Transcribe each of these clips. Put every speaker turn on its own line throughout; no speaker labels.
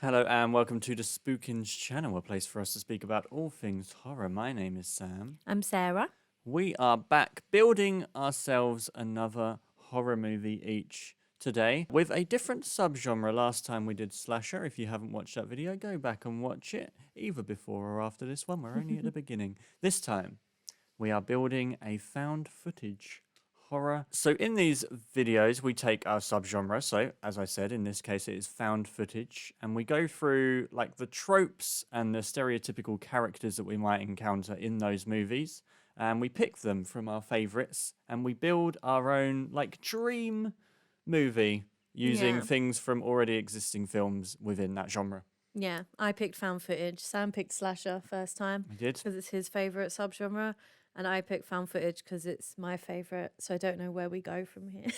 Hello and welcome to the Spookins channel, a place for us to speak about all things horror. My name is Sam.
I'm Sarah.
We are back building ourselves another horror movie each today with a different subgenre. Last time we did slasher. If you haven't watched that video, go back and watch it, either before or after this one. We're only at the beginning. This time, we are building a found footage horror. So in these videos, we take our subgenre. So as I said, in this case, it is found footage. And we go through like the tropes and the stereotypical characters that we might encounter in those movies. And we pick them from our favorites and we build our own like dream movie using
Yeah.
things from already existing films within that genre.
Yeah, I picked found footage. Sam picked slasher first time
I did.
because it's his favourite subgenre. And I picked found footage because it's my favourite. So I don't know where we go from here.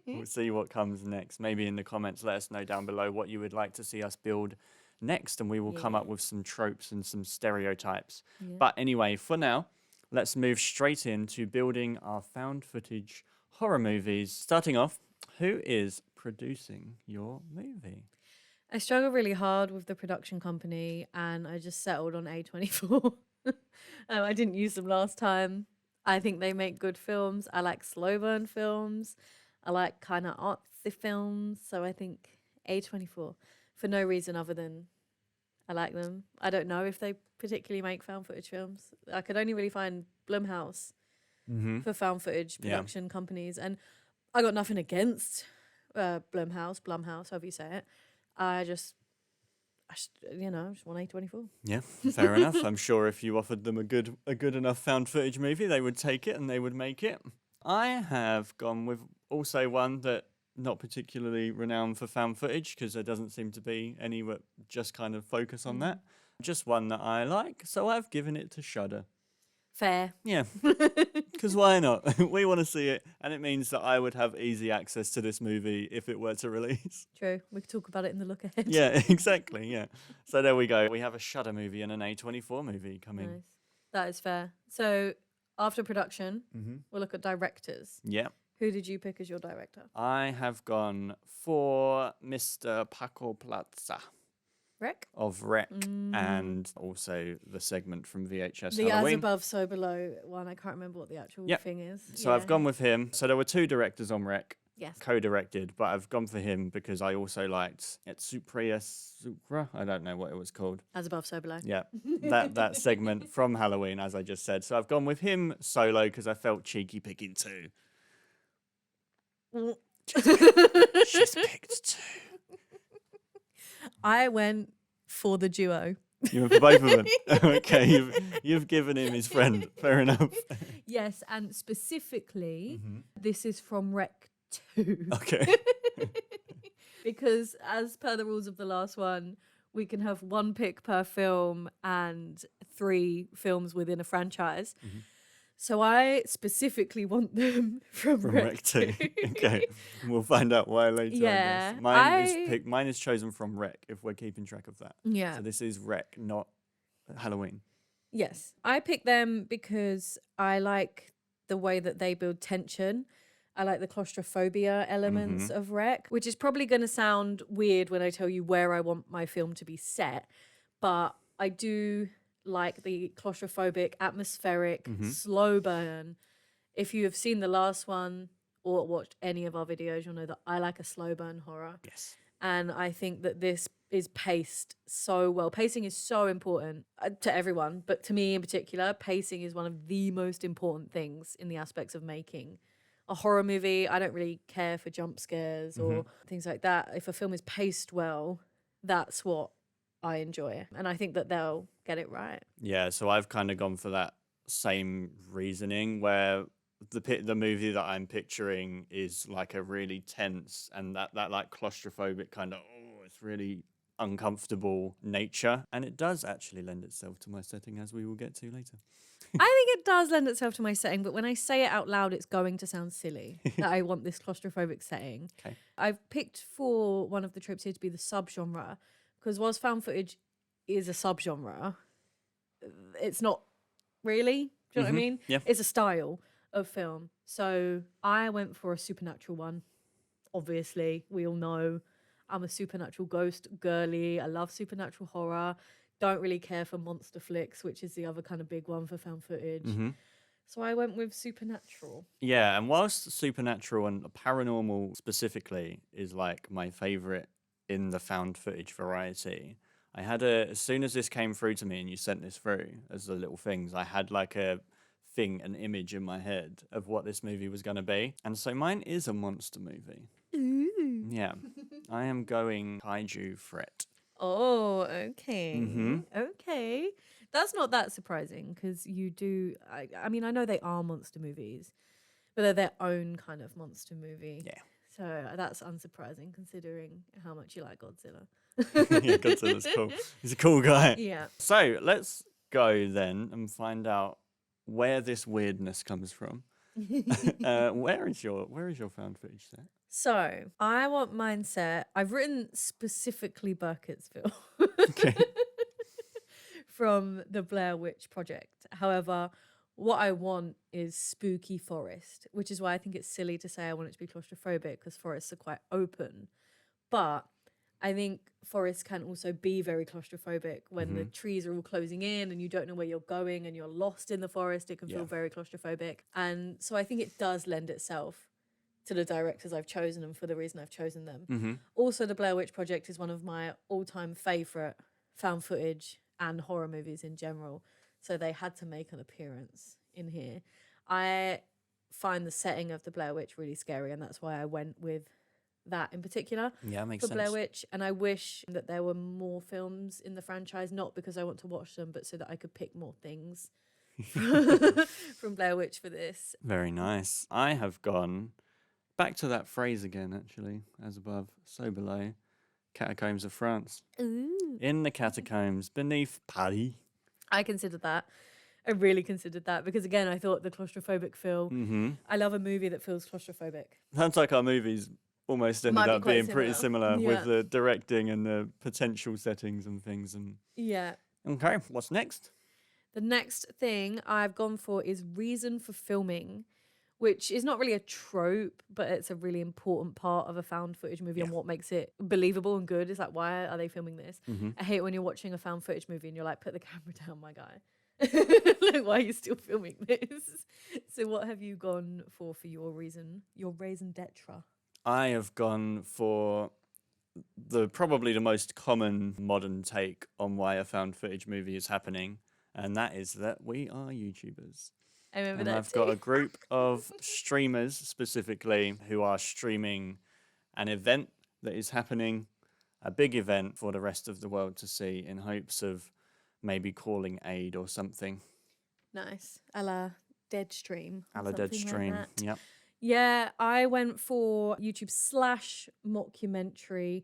We'll see what comes next. Maybe in the comments, let us know down below what you would like to see us build next, and we will come up with some tropes and some stereotypes.
Yeah.
But anyway, for now, let's move straight into building our found footage horror movies. Starting off, who is producing your movie?
I struggled really hard with the production company and I just settled on A24. I didn't use them last time. I think they make good films. I like slow burn films. I like kind of artsy films. So I think A24 for no reason other than I like them. I don't know if they particularly make found footage films. I could only really find Blumhouse for found footage production companies. And I got nothing against Blumhouse, however you say it. I just want A24.
Yeah, fair enough. I'm sure if you offered them a good enough found footage movie, they would take it and they would make it. I have gone with also one that not particularly renowned for found footage because there doesn't seem to be any that just kind of focus on that. Just one that I like, so I've given it to Shudder.
Fair.
Yeah, because why not? We want to see it, and it means that I would have easy access to this movie if it were to release.
True. We could talk about it in the look ahead.
Yeah, exactly, yeah. So there we go. We have a Shudder movie and an A24 movie coming.
Nice. That is fair. So after production, we'll look at directors.
Yeah.
Who did you pick as your director?
I have gone for Mr. Paco Plaza
Rick?
of Rec and also the segment from VHS
The
Halloween.
As Above, So Below one. I can't remember what the actual thing is.
So I've gone with him. So there were two directors on Rec.
Yes.
Co-directed, but I've gone for him because I also liked Etsupriya Sukra. I don't know what it was called.
As Above, So Below.
Yeah, that segment from Halloween, as I just said. So I've gone with him solo because I felt cheeky picking two. She's picked two.
I went for the duo.
You went for both of them. Okay, you've given him his friend. Fair enough.
Yes, and specifically, this is from Rec 2.
Okay.
Because as per the rules of the last one, we can have one pick per film and 3 films within a franchise. So I specifically want them from
Rec 2. Okay. We'll find out why later,
Yeah,
I guess. Mine is chosen from Rec, if we're keeping track of that.
Yeah.
So this is Rec, not Halloween.
Yes. I picked them because I like the way that they build tension. I like the claustrophobia elements of Rec, which is probably going to sound weird when I tell you where I want my film to be set. But I do like the claustrophobic, atmospheric, slow burn. If you have seen the last one or watched any of our videos, you'll know that I like a slow burn horror.
Yes.
And I think that this is paced so well. Pacing is so important to everyone, but to me in particular, pacing is one of the most important things in the aspects of making a horror movie. I don't really care for jump scares or things like that. If a film is paced well, that's what I enjoy. And I think that they'll get it right.
Yeah, so I've kind of gone for that same reasoning where the movie that I'm picturing is like a really tense and that like claustrophobic kind of, it's really uncomfortable nature. And it does actually lend itself to my setting, as we will get to later.
I think it does lend itself to my setting, but when I say it out loud, it's going to sound silly that I want this claustrophobic setting.
Okay.
I've picked for one of the tropes here to be the subgenre, because whilst found footage is a subgenre, it's not really. Do you know what I mean?
Yeah.
It's a style of film. So I went for a supernatural one. Obviously, we all know I'm a supernatural ghost girly. I love supernatural horror. Don't really care for monster flicks, which is the other kind of big one for found footage.
Mhm.
So I went with supernatural.
Yeah, and whilst supernatural and paranormal specifically is like my favorite in the found footage variety, I had as soon as this came through to me and you sent this through as the little things, I had like an image in my head of what this movie was going to be. And so mine is a monster movie.
Ooh.
Yeah, I am going Kaiju Threat.
Oh, okay.
Mhm.
Okay. That's not that surprising because you do. I mean, I know they are monster movies, but they're their own kind of monster movie.
Yeah.
So that's unsurprising considering how much you like Godzilla.
Yeah, Godzilla's cool. He's a cool guy.
Yeah.
So let's go then and find out where this weirdness comes from. Where is your found footage set?
So I want mine set. I've written specifically Burkittsville
Okay.
from the Blair Witch Project. However, what I want is spooky forest, which is why I think it's silly to say I want it to be claustrophobic because forests are quite open. But I think forests can also be very claustrophobic when the trees are all closing in and you don't know where you're going and you're lost in the forest. It can feel very claustrophobic. And so I think it does lend itself to the directors I've chosen and for the reason I've chosen them. Also, the Blair Witch Project is one of my all-time favourite found footage and horror movies in general. So they had to make an appearance in here. I find the setting of the Blair Witch really scary, and that's why I went with that in particular
Yeah, makes
for
sense.
Blair Witch. And I wish that there were more films in the franchise, not because I want to watch them, but so that I could pick more things from Blair Witch for this.
Very nice. I have gone back to that phrase again, actually, as above, so below. Catacombs of France.
Ooh.
In the catacombs beneath Paris.
I considered that. I really considered that because, again, I thought the claustrophobic feel. I love a movie that feels claustrophobic.
Sounds like our movies almost ended
Might be
up
quite
being pretty similar
Yeah.
with the directing and the potential settings and things. And
Yeah.
okay, what's next?
The next thing I've gone for is reason for filming, which is not really a trope, but it's a really important part of a found footage movie and what makes it believable and good. Is like, why are they filming this? I hate when you're watching a found footage movie and you're like, put the camera down, my guy. Like, why are you still filming this? So what have you gone for your reason, your raison d'etre?
I have gone for probably the most common modern take on why a found footage movie is happening, and that is that we are YouTubers.
I remember
And
that
I've
too.
got a group of streamers specifically who are streaming an event that is happening, a big event for the rest of the world to see in hopes of maybe calling aid or something.
Nice. A la Deadstream.
A la Deadstream. Yep.
Yeah, I went for YouTube / mockumentary.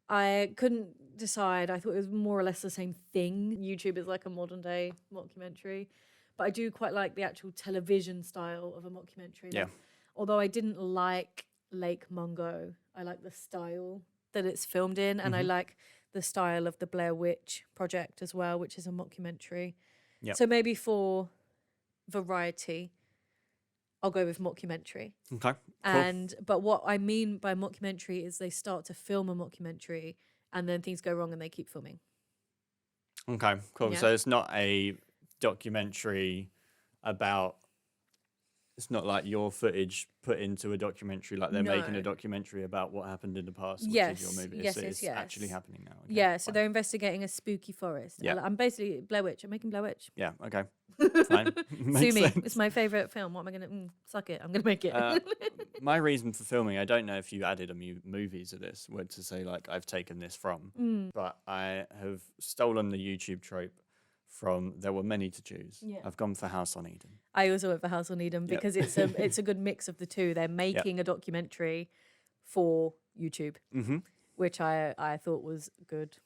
I couldn't decide. I thought it was more or less the same thing. YouTube is like a modern day mockumentary. But I do quite like the actual television style of a mockumentary.
Yeah.
Although I didn't like Lake Mungo, I like the style that it's filmed in. And I like the style of the Blair Witch Project as well, which is a mockumentary.
Yep.
So maybe for variety, I'll go with mockumentary.
Okay. Cool.
But what I mean by mockumentary is they start to film a mockumentary and then things go wrong and they keep filming.
Okay. Cool.
Yeah.
So it's not a documentary about. It's not like your footage put into a documentary, like they're making
No.
a documentary about what happened in the past,
Yes,
which is your movie.
yes,
It's
yes,
actually
yes.
happening now. Okay,
Yeah, so
fine.
they're investigating a spooky forest.
Yeah.
I'm basically Blair Witch. I'm making Blair Witch.
Yeah, okay. Fine.
Sue
Makes
me.
sense.
It's my favourite film. What am I going to... suck it. I'm going to make it.
My reason for filming, I don't know if you added a movie to this, word to say, like, I've taken this from, but I have stolen the YouTube trope from There Were Many to Choose.
Yeah.
I've gone for House on Eden.
I also went for House on Eden because it's a good mix of the two. They're making a documentary for YouTube, which I thought was good.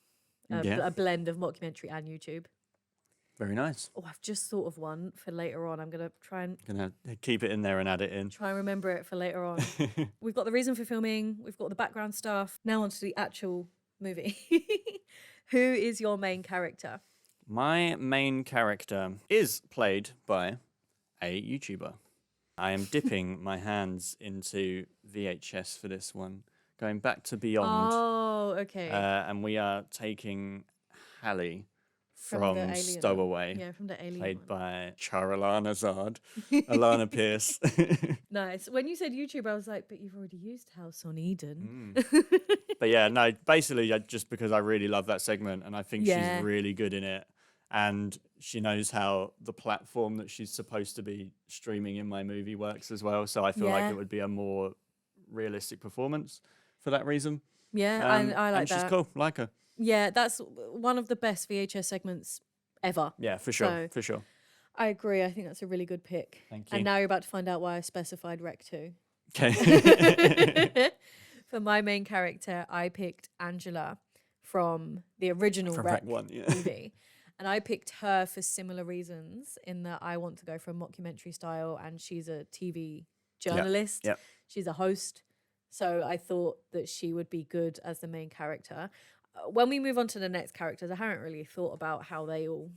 A blend of mockumentary and YouTube.
Very nice.
Oh, I've just thought of one for later on. I'm going to try
Gonna keep it in there and add it in.
and remember it for later on. We've got the reason for filming. We've got the background stuff. Now on to the actual movie. Who is your main character?
My main character is played by a YouTuber. I am dipping my hands into VHS for this one, going back to Beyond.
Oh, okay.
And we are taking Hallie
From
from
the alien one.
Stowaway,
Yeah, from the alien
played
one.
by Charalana Zard, Alana Pierce.
Nice. When you said YouTube, I was like, but you've already used House on Eden.
But yeah, no, basically just because I really love that segment and I think she's
Yeah.
really good in it. And she knows how the platform that she's supposed to be streaming in my movie works as well. So I feel like
Yeah.
it would be a more realistic performance for that reason.
Yeah, I like
and she's
that.
cool, like her.
Yeah, that's one of the best VHS segments ever.
Yeah, for sure,
So
for sure.
I agree. I think that's a really good pick.
Thank you.
And now you're about to find out why I specified Rec 2.
Okay.
For my main character, I picked Angela from the original
From
Rec
Rec 1, yeah.
movie. And I picked her for similar reasons in that I want to go for a mockumentary style and she's a TV journalist.
Yep.
She's a host. So I thought that she would be good as the main character. When we move on to the next characters, I haven't really thought about how they all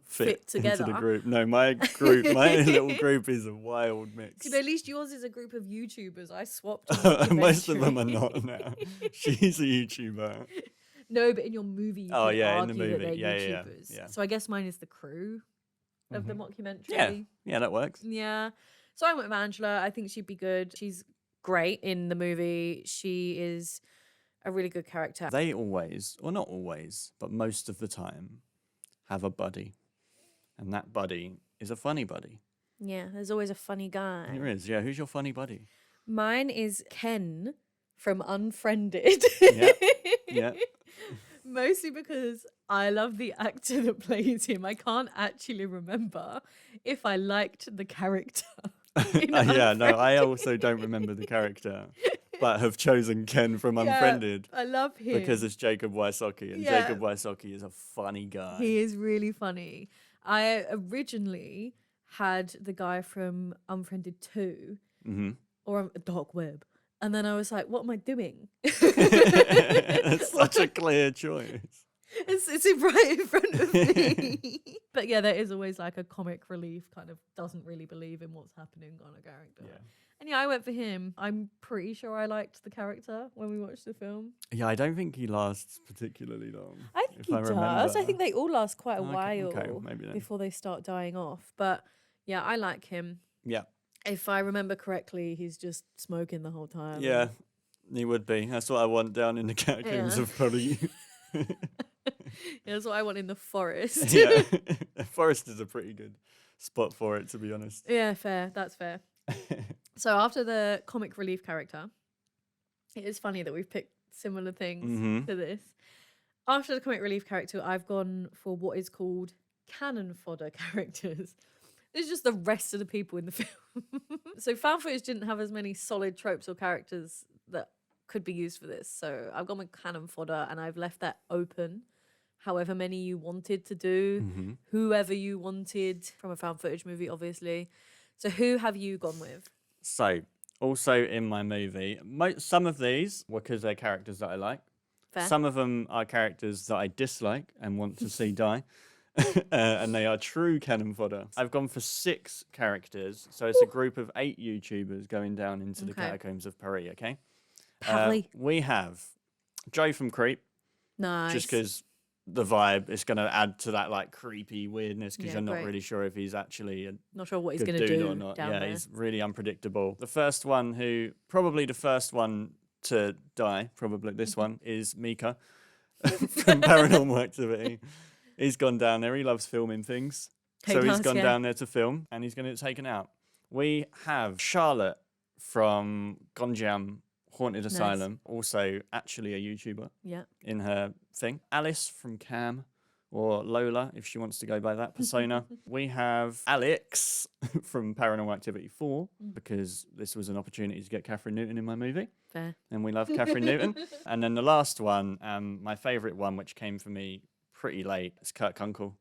fit together.
Into the group. No, my little group is a wild mix.
See, but at least yours is a group of YouTubers. I swapped.
Most of them are not now. She's a YouTuber.
No, but in your movie, you
Oh,
could
yeah, in the
argue that
movie.
they're
Yeah,
YouTubers.
yeah.
So I guess mine is the crew of the mockumentary.
Yeah, that works.
Yeah. So I went with Angela. I think she'd be good. She's great in the movie. She is a really good character.
They always, or not always, but most of the time, have a buddy. And that buddy is a funny buddy.
Yeah, there's always a funny guy.
There is, yeah. Who's your funny buddy?
Mine is Ken from Unfriended.
Yeah.
Mostly because I love the actor that plays him. I can't actually remember if I liked the character.
Yeah, no, I also don't remember the character, but have chosen Ken from Unfriended.
I love him.
Because it's Jacob Wysocki, and Jacob Wysocki is a funny guy.
He is really funny. I originally had the guy from Unfriended 2 or Dark Web. And then I was like, what am I doing?
It's such a clear choice.
It's right in front of me. But yeah, there is always like a comic relief, kind of doesn't really believe in what's happening on a character.
Yeah.
And yeah, I went for him. I'm pretty sure I liked the character when we watched the film.
Yeah, I don't think he lasts particularly long.
I think he does. I think they all last quite a while
maybe then.
before they start dying off. But yeah, I like him.
Yeah.
If I remember correctly, he's just smoking the whole time.
Yeah, he would be. That's what I want down in the catacombs of Peru.
Yeah, that's what I want in the forest.
Yeah, forest is a pretty good spot for it, to be honest.
Yeah, fair. That's fair. So after the comic relief character, it is funny that we've picked similar things to this. After the comic relief character, I've gone for what is called canon fodder characters. It's just the rest of the people in the film. So found footage didn't have as many solid tropes or characters that could be used for this. So I've gone with canon fodder and I've left that open. However many you wanted to do, whoever you wanted from a found footage movie, obviously. So who have you gone with?
So, also in my movie, some of these were because they're characters that I like.
Fair.
Some of them are characters that I dislike and want to see die. And they are true cannon fodder. I've gone for 6 characters. So it's a group of 8 YouTubers going down into the catacombs of Paris, okay?
Lovely.
We have Joe from Creep.
Nice.
Just because the vibe is going to add to that like creepy weirdness because
Yeah,
you're not
great.
really sure if he's actually a
Not sure what he's
good
going to
dude
do
or not.
down
Yeah,
there.
he's really unpredictable. The first one probably the first one to die, probably this one, is Mika from Paranormal Activity. He's gone down there. He loves filming things.
He
So he's
does,
gone
yeah.
down there to film and he's going to get taken out. We have Charlotte from Gonjam Haunted Asylum, also actually a YouTuber
Yeah.
in her thing. Alice from Cam, or Lola, if she wants to go by that persona. We have Alex from Paranormal Activity 4, because this was an opportunity to get Catherine Newton in my movie.
Fair.
And we love Catherine Newton. And then the last one, my favourite one, which came for me pretty late, is Kurt Kunkel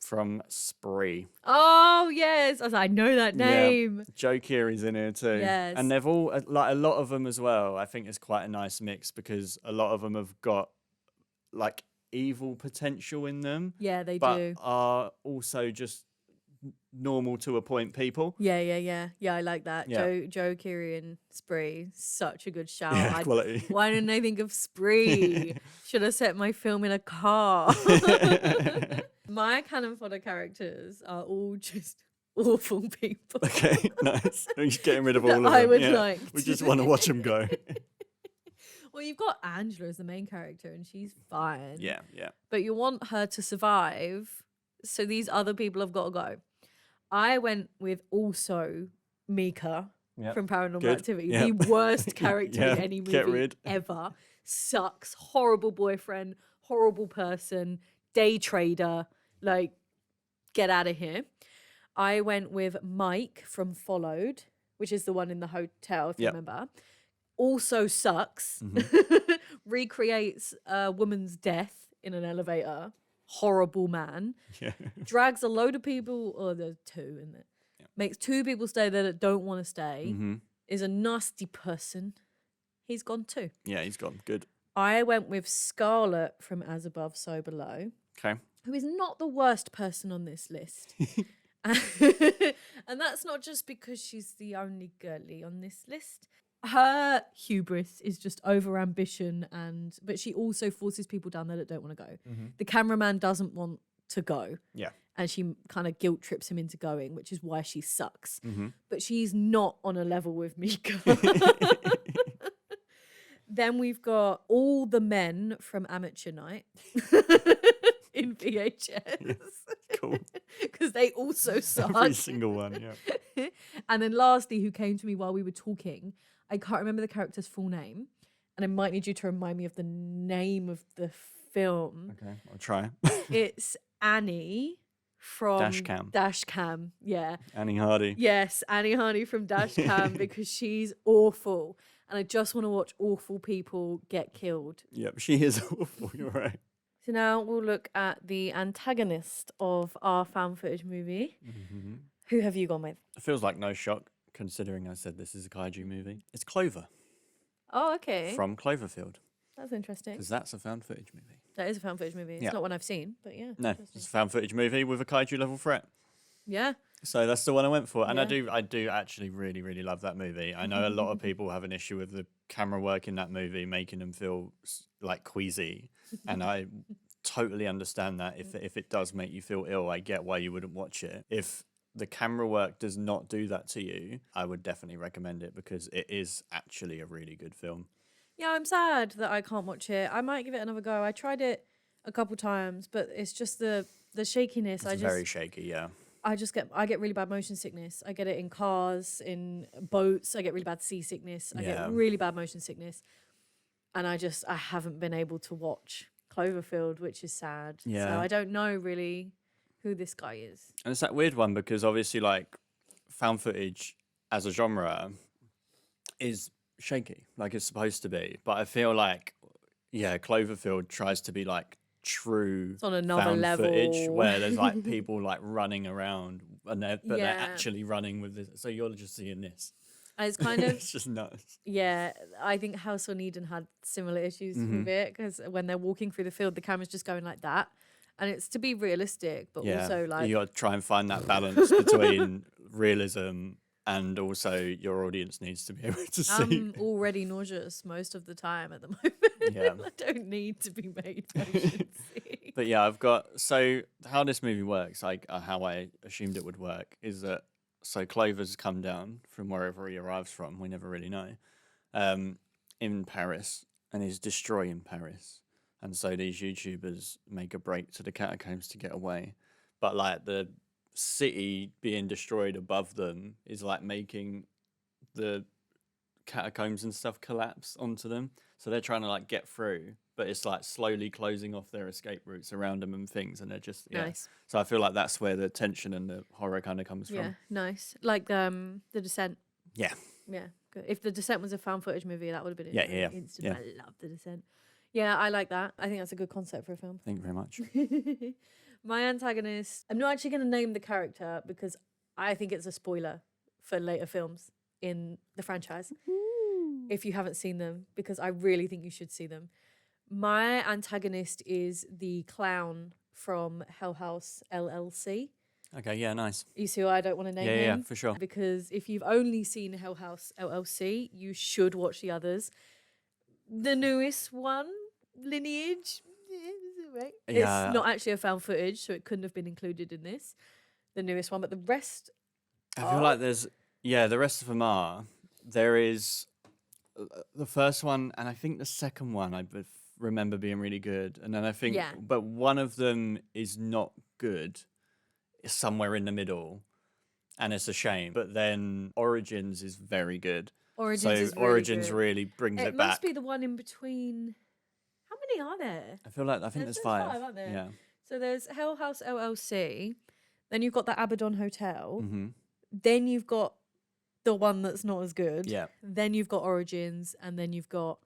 from Spree.
Oh, yes. I was like, I know that name.
Yeah. Joe Keery's in here too.
Yes.
And they've all, like a lot of them as well, I think it's quite a nice mix because a lot of them have got like evil potential in them.
Yeah, they
but
do.
are also just normal to a point people.
Yeah. I like that.
Yeah.
Joe Keery and Spree, such a good shout.
Yeah, quality.
Why didn't I think of Spree? Should have set my film in a car. My canon fodder characters are all just awful people.
Okay, nice. We're just getting rid of all
That
of them.
I would
yeah.
like
We
to-
just want to watch them go.
Well, you've got Angela as the main character, and she's fine.
Yeah.
But you want her to survive, so these other people have got to go. I went with also Mika
Yep.
from Paranormal
Good.
Activity,
Yep.
the worst character
Yeah,
in any
get
movie
rid.
ever. Sucks. Horrible boyfriend, horrible person, day trader. Like, get out of here. I went with Mike from Followed, which is the one in the hotel, if you
Yep.
remember. Also sucks. Recreates a woman's death in an elevator. Horrible man.
Yeah.
Drags a load of people, or there's two in it.
Yep.
Makes two people stay there that don't want to stay.
Mm-hmm.
Is a nasty person. He's gone too.
Yeah, he's gone. Good.
I went with Scarlett from As Above, So Below,
Okay.
who is not the worst person on this list. And that's not just because she's the only girly on this list. Her hubris is just over ambition, but she also forces people down there that don't want to go. The cameraman doesn't want to go.
Yeah.
And she kind of guilt trips him into going, which is why she sucks.
Mm-hmm.
But she's not on a level with Mika. Then we've got all the men from Amateur Night in VHS.
Cool.
Because they also suck.
Every single one, yeah.
And then lastly, who came to me while we were talking, I can't remember the character's full name, and I might need you to remind me of the name of the film.
Okay, I'll try.
It's Annie from
Dashcam.
Dashcam, yeah.
Annie Hardy.
Yes, Annie Hardy from Dashcam, because she's awful. And I just want to watch awful people get killed.
Yep, she is awful, you're right.
So now we'll look at the antagonist of our found footage movie.
Mm-hmm.
Who have you gone with?
It feels like no shock, considering I said this is a kaiju movie. It's Clover
Oh, okay.
from Cloverfield,
That's interesting.
because that's a found footage movie.
That is a found footage movie. It's
Yeah.
not one I've seen, but yeah.
No,
interesting.
it's a found footage movie with a kaiju level threat.
Yeah.
So that's the one I went for. And
Yeah.
I do actually really, really love that movie. I know a lot of people have an issue with the camera work in that movie, making them feel like queasy. And I totally understand that. If it does make you feel ill, I get why you wouldn't watch it. If the camera work does not do that to you, I would definitely recommend it, because it is actually a really good film.
Yeah, I'm sad that I can't watch it. I might give it another go. I tried it a couple times, but it's just the shakiness.
It's very shaky, yeah.
I get really bad motion sickness. I get it in cars, in boats. I get really bad seasickness. I
Yeah.
get really bad motion sickness. And I haven't been able to watch Cloverfield, which is sad. So
Yeah.
I don't know really who this guy is.
And it's that weird one, because obviously, like, found footage as a genre is shaky, like it's supposed to be. But I feel like, yeah, Cloverfield tries to be like true
It's on another
found
level.
footage, where there's like people like running around, and they're
Yeah.
actually running with this. So you're just seeing this.
And it's kind of,
It's just nuts.
yeah, I think House on Eden had similar issues with it, because when they're walking through the field, the camera's just going like that. And it's to be realistic, but
Yeah,
also like,
you got to try and find that balance between realism and also your audience needs to be able to see.
I'm already nauseous most of the time at the moment.
Yeah.
I don't need to be made motion sick.
But yeah, so how this movie works, like how I assumed it would work, is that so Clover's come down from wherever he arrives from, we never really know, in Paris, and is destroying Paris. And so these YouTubers make a break to the catacombs to get away. But like the city being destroyed above them is like making the catacombs and stuff collapse onto them. So they're trying to like get through, but it's like slowly closing off their escape routes around them and things. And they're just, yeah.
Nice.
So I feel like that's where the tension and the horror kind of comes
Yeah,
from.
nice. Like The Descent.
Yeah.
Yeah, good. If The Descent was a found footage movie, that would have been
Yeah.
instant.
Yeah.
I love The Descent. Yeah, I like that. I think that's a good concept for a film.
Thank you very much.
My antagonist, I'm not actually going to name the character because I think it's a spoiler for later films in the franchise. If you haven't seen them, because I really think you should see them. My antagonist is the clown from Hell House LLC.
Okay, yeah, nice.
You see why I don't want to name
Yeah,
him?
for sure.
Because if you've only seen Hell House LLC, you should watch the others. The newest one, Lineage, right? It's
Yeah,
not actually a found footage, so it couldn't have been included in this. The newest one, but the rest
I feel
are.
like the rest of them are. There is the first one, and I think the second one remember being really good. And then I think,
Yeah.
but one of them is not good. It's somewhere in the middle, and it's a shame. But then Origins is very good.
Origins is really
Origins
good.
really brings
It
it
must
back.
be the one in between. How many are there?
I think there's five.
Aren't there?
Yeah.
So there's Hell House LLC. Then you've got the Abaddon Hotel.
Mm-hmm.
Then you've got the one that's not as good.
Yeah.
Then you've got Origins, and then you've got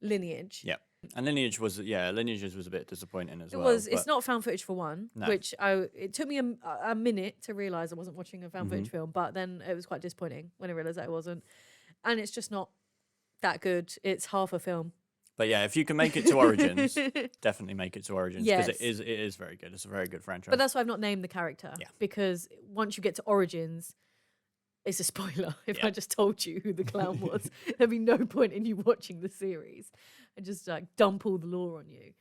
Lineage.
Yeah. And Lineage was a bit disappointing as
It
well.
was. It's not found footage for one,
No.
which it took me a minute to realize I wasn't watching a found footage film, but then it was quite disappointing when I realized that it wasn't, and it's just not that good. It's half a film.
But yeah, if you can make it to Origins, definitely make it to Origins because
Yes.
it is very good. It's a very good franchise.
But that's why I've not named the character.
Yeah.
Because once you get to Origins, it's a spoiler. If I just told you who the clown was, there'd be no point in you watching the series. I just like dump all the lore on you.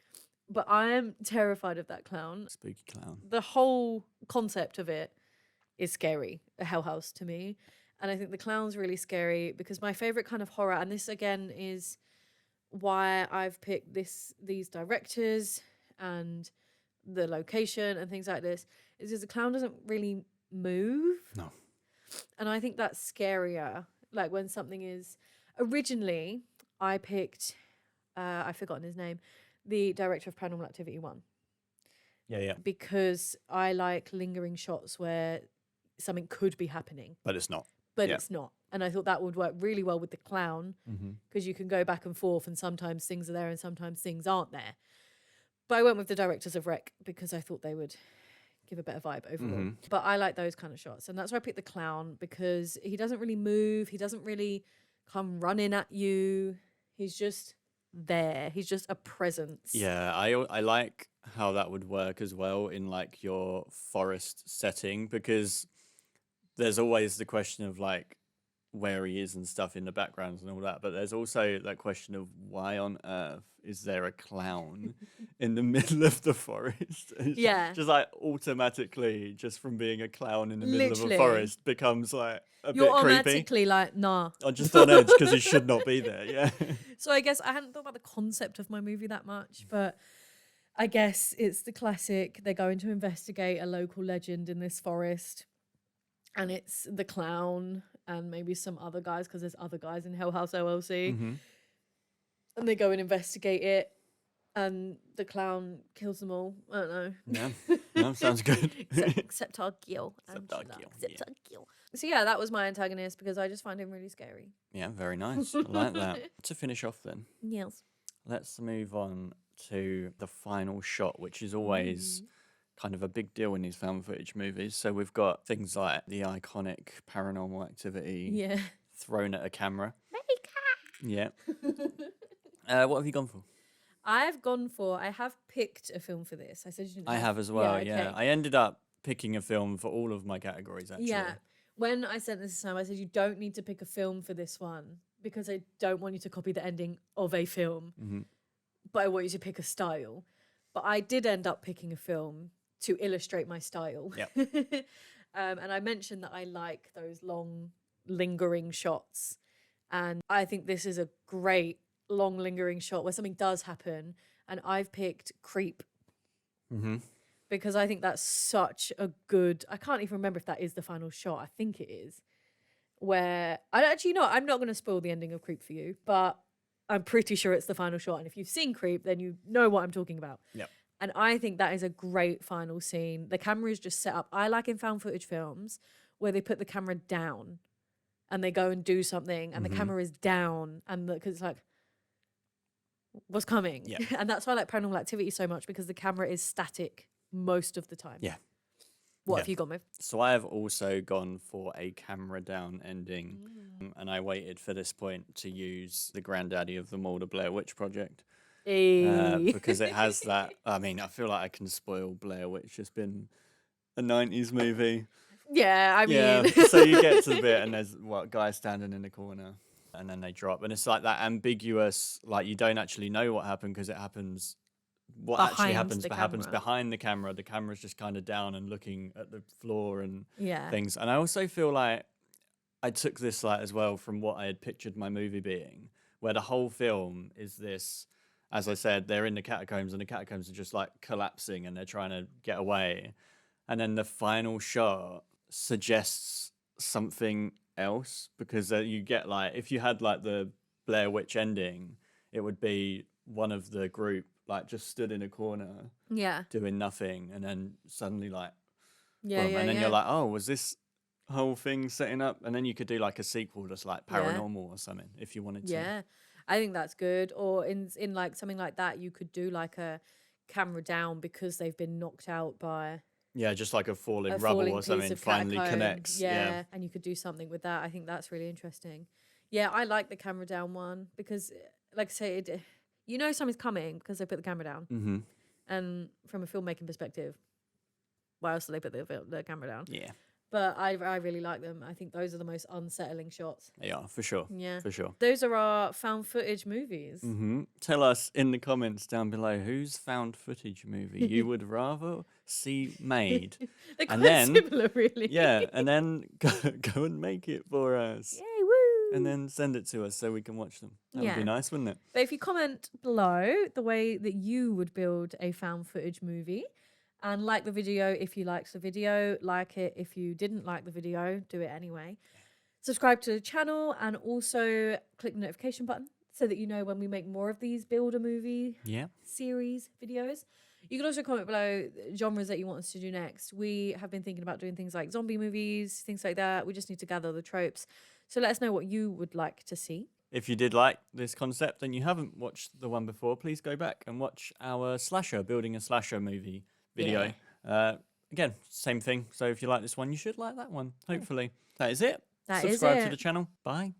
But I am terrified of that clown.
Spooky clown.
The whole concept of it is scary, a Hell House to me. And I think the clown's really scary because my favorite kind of horror, and this again is why I've picked these directors and the location and things like this, is because the clown doesn't really move.
No.
And I think that's scarier. Like when something is originally, I picked I've forgotten his name, the director of Paranormal Activity 1.
Yeah.
Because I like lingering shots where something could be happening.
But it's not.
But it's not. And I thought that would work really well with the clown because you can go back and forth and sometimes things are there and sometimes things aren't there. But I went with the directors of Wreck because I thought they would give a better vibe overall. But I like those kind of shots. And that's why I picked the clown because he doesn't really move. He doesn't really come running at you. He's just there. He's just a presence.
Yeah, I like how that would work as well in like your forest setting because there's always the question of like where he is and stuff in the backgrounds and all that, but there's also that question of why on earth is there a clown in the middle of the forest?
Yeah.
Just like automatically, just from being a clown in the middle of
Literally.
a forest becomes like a
You're
bit creepy.
automatically like, nah.
I'm just on edge because he should not be there. Yeah.
So I guess I hadn't thought about the concept of my movie that much, but I guess it's the classic. They're going to investigate a local legend in this forest, and it's the clown and maybe some other guys because there's other guys in Hell House LLC, and they go and investigate it, and the clown kills them all. I don't know.
Yeah. No, sounds good.
Except our Gil.
Except our Gil, yeah.
our Gil. So yeah, that was my antagonist because I just find him really scary.
Yeah, very nice. I like that. To finish off then,
Yes.
let's move on to the final shot, which is always kind of a big deal in these found footage movies. So we've got things like the iconic Paranormal Activity
Yeah.
thrown at a camera. Yeah.
I
What have you gone for?
have picked a film for this. I said you didn't
I
have.
have as well, yeah.
okay.
I ended up picking a film for all of my categories, actually.
Yeah. When I sent this to Sam, I said, you don't need to pick a film for this one because I don't want you to copy the ending of a film, but I want you to pick a style. But I did end up picking a film to illustrate my style.
Yep.
And I mentioned that I like those long, lingering shots. And I think this is a great, long, lingering shot where something does happen. And I've picked Creep. Because I think that's such a good... I can't even remember if that is the final shot. I think it is. Where... I'm not going to spoil the ending of Creep for you, but I'm pretty sure it's the final shot. And if you've seen Creep, then you know what I'm talking about.
Yep.
And I think that is a great final scene. The camera is just set up. I like in found footage films where they put the camera down and they go and do something and the camera is down and because it's like, what's coming?
Yeah.
And that's why I like Paranormal Activity so much because the camera is static most of the time.
Yeah.
What
Yeah.
have you gone with?
So I have also gone for a camera down ending, and I waited for this point to use the granddaddy of them all, the Blair Witch Project,
Hey.
because it has that. I mean, I feel like I can spoil Blair Witch. It's been a 90s movie.
Yeah, I
Yeah,
mean,
so you get to the bit and there's what guy standing in the corner and then they drop and it's like that ambiguous, like you don't actually know what happened because it happens what actually
behind
happens
the
but happens
camera.
behind the camera. The camera's just kind of down and looking at the floor and
Yeah.
things. And I also feel like I took this like as well from what I had pictured my movie being, where the whole film is this, as I said, they're in the catacombs and the catacombs are just like collapsing and they're trying to get away. And then the final shot suggests something else because you get like, if you had like the Blair Witch ending, it would be one of the group like just stood in a corner
Yeah.
doing nothing and then suddenly like
Yeah,
boom,
yeah,
and then
yeah.
you're like, oh, was this whole thing setting up? And then you could do like a sequel that's like
Yeah.
paranormal or something if you wanted to.
Yeah. I think that's good. Or in like something like that, you could do like a camera down because they've been knocked out by
Yeah, just like a falling
a
rubble
falling
or
piece
something
of
finally
catacomb.
connects.
Yeah, and you could do something with that. I think that's really interesting. Yeah, I like the camera down one because, like I say, you know something's coming because they put the camera down.
Mm-hmm.
And from a filmmaking perspective, why else do they put the camera down?
Yeah.
But I really like them. I think those are the most unsettling shots.
Yeah, for sure.
Yeah.
For sure.
Those are our found footage movies.
Mm-hmm. Tell us in the comments down below whose found footage movie you would rather see made.
They're
And
quite
then-
similar, really.
Yeah, and then go and make it for us.
Yay, woo!
And then send it to us so we can watch them. That would be
Yeah.
nice, wouldn't it?
But if you comment below the way that you would build a found footage movie and like the video if you liked the video, like it if you didn't like the video, do it anyway. Subscribe to the channel and also click the notification button so that you know when we make more of these build a movie
Yeah.
series videos. You can also comment below genres that you want us to do next. We have been thinking about doing things like zombie movies, things like that. We just need to gather the tropes. So let us know what you would like to see.
If you did like this concept and you haven't watched the one before, please go back and watch our slasher, building a slasher movie video. Again, same thing. So if you like this one, you should like that one, hopefully. That is it.
That is
Subscribe to
it.
the channel. Bye.